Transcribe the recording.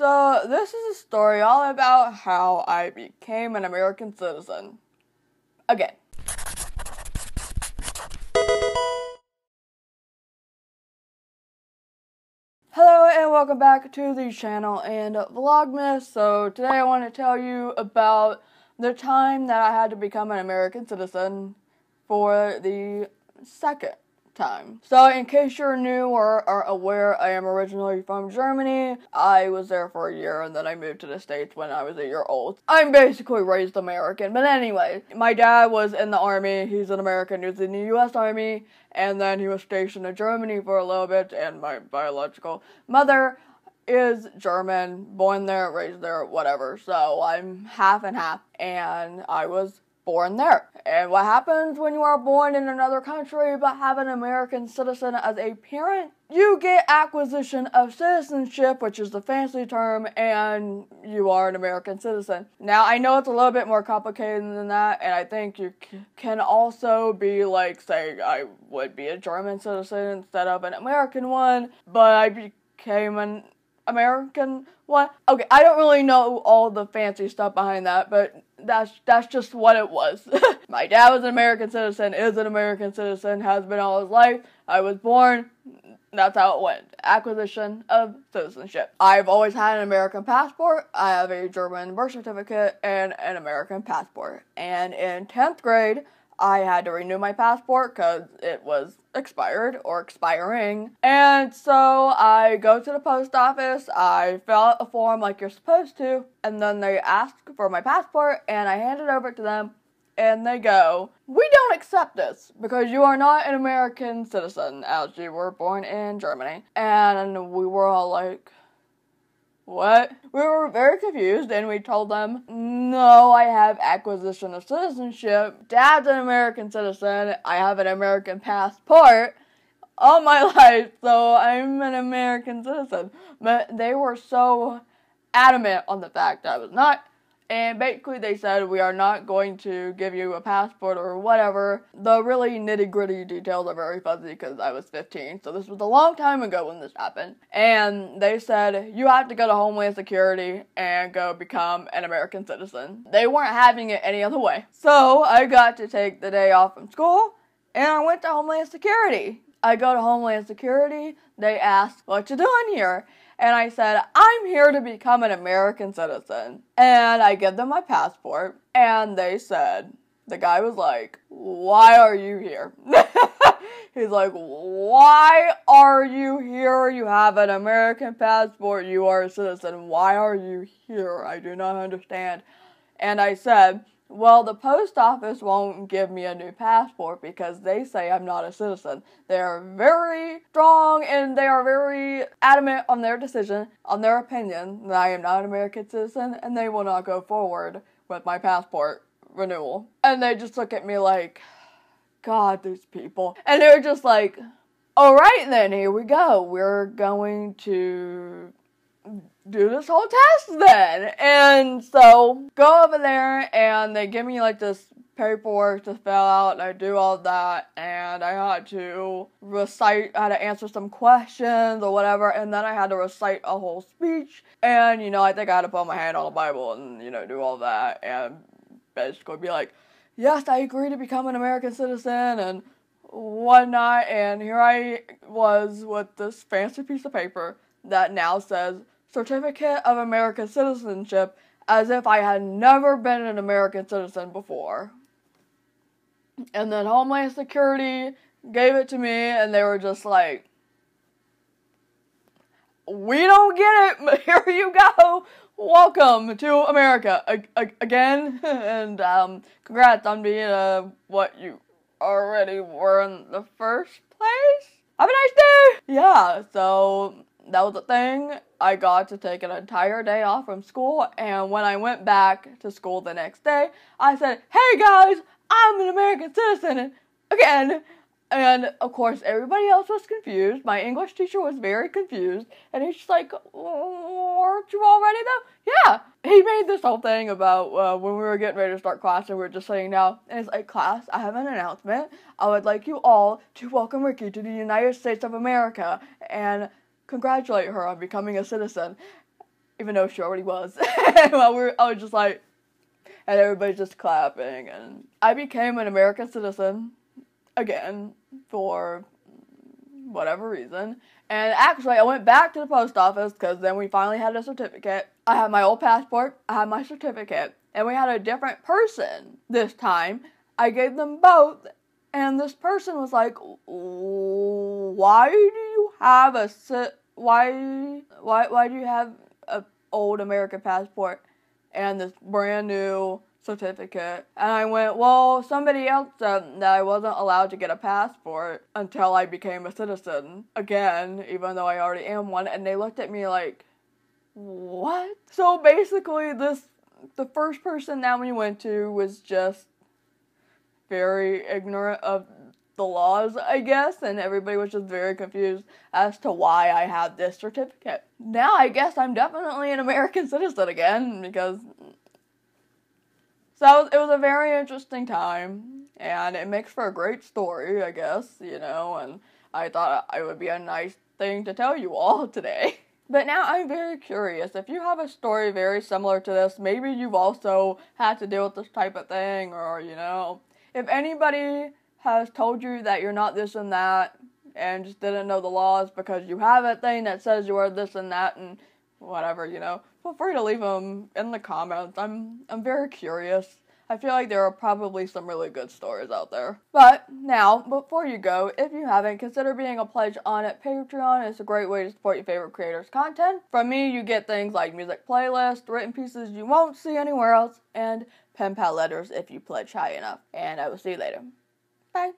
So this is a story all about how I became an American citizen. Again. Hello and welcome back to the channel and Vlogmas. So today I want to tell you about the time that I had to become an American citizen for the second time. So in case you're new or are aware, I am originally from Germany. I was there for a year and then I moved to the States when I was a year old. I'm basically raised American, but anyway, my dad was in the army. He's an American. He was in the US Army, and then he was stationed in Germany for a little bit, and my biological mother is German, born there, raised there, whatever. So I'm half and half, and I was born there. And what happens when you are born in another country but have an American citizen as a parent? You get acquisition of citizenship, which is the fancy term, and you are an American citizen. Now, I know it's a little bit more complicated than that, and I think you can also be like, say, I would be a German citizen instead of an American one, but I became an American one. Okay, I don't really know all the fancy stuff behind that, but that's just what it was. My dad was an American citizen, is an American citizen, has been all his life. I was born, that's how it went. Acquisition of citizenship. I've always had an American passport. I have a German birth certificate and an American passport. And in 10th grade, I had to renew my passport because it was expired or expiring. And so I go to the post office, I fill out a form like you're supposed to, and then they ask for my passport, and I hand it over to them, and they go, "We don't accept this because you are not an American citizen as you were born in Germany." And we were all like, what? We were very confused, and we told them, no, I have acquisition of citizenship. Dad's an American citizen. I have an American passport all my life, so I'm an American citizen. But they were so adamant on the fact that I was not. And basically they said, we are not going to give you a passport or whatever. The really nitty-gritty details are very fuzzy because I was 15. So this was a long time ago when this happened. And they said, you have to go to Homeland Security and go become an American citizen. They weren't having it any other way. So I got to take the day off from school and I went to Homeland Security. I go to Homeland Security. They asked, what you doing here? And I said, I'm here to become an American citizen. And I give them my passport. And they said, the guy was like, why are you here? He's like, why are you here? You have an American passport. You are a citizen. Why are you here? I do not understand. And I said, well, the post office won't give me a new passport because they say I'm not a citizen. They are very strong and they are very adamant on their decision, on their opinion, that I am not an American citizen, and they will not go forward with my passport renewal. And they just look at me like, God, these people. And they're just like, all right then, here we go. We're going to do this whole test then. And so go over there and they give me like this paperwork to fill out, and I do all that, and I had to answer some questions or whatever, and then I had to recite a whole speech, and I think I had to put my hand on the Bible and do all that and basically be like, yes, I agree to become an American citizen and whatnot. And here I was with this fancy piece of paper that now says Certificate of American Citizenship, as if I had never been an American citizen before. And then Homeland Security gave it to me, and they were just like, we don't get it, but here you go. Welcome to America again, and congrats on being what you already were in the first place. Have a nice day! Yeah, so that was a thing. I got to take an entire day off from school, and when I went back to school the next day, I said, hey guys, I'm an American citizen again. And of course, everybody else was confused. My English teacher was very confused, and he's just like, aren't you all ready though? Yeah. He made this whole thing about when we were getting ready to start class, and we were just sitting down, and it's like, class, I have an announcement. I would like you all to welcome Rikki to the United States of America and congratulate her on becoming a citizen. even though she already was. I was just like, and everybody's just clapping, and I became an American citizen again for whatever reason. And actually, I went back to the post office because then we finally had a certificate. I had my old passport, I had my certificate, and we had a different person this time. I gave them both, and this person was like, "Why do you have why do you have a old American passport and this brand new certificate?" And I went, well, somebody else said that I wasn't allowed to get a passport until I became a citizen again, even though I already am one. And they looked at me like, what? So basically the first person that we went to was just very ignorant of the laws, I guess, and everybody was just very confused as to why I had this certificate. Now I guess I'm definitely an American citizen again, because so it was a very interesting time, and it makes for a great story, I guess, and I thought it would be a nice thing to tell you all today. But now I'm very curious, if you have a story very similar to this, maybe you've also had to deal with this type of thing, or, if anybody has told you that you're not this and that, and just didn't know the laws because you have a thing that says you are this and that, and whatever, feel free to leave them in the comments. I'm very curious. I feel like there are probably some really good stories out there. But now, before you go, if you haven't, consider being a pledge on at Patreon. It's a great way to support your favorite creators' content. From me, you get things like music playlists, written pieces you won't see anywhere else, and pen pal letters if you pledge high enough. And I will see you later. Bye.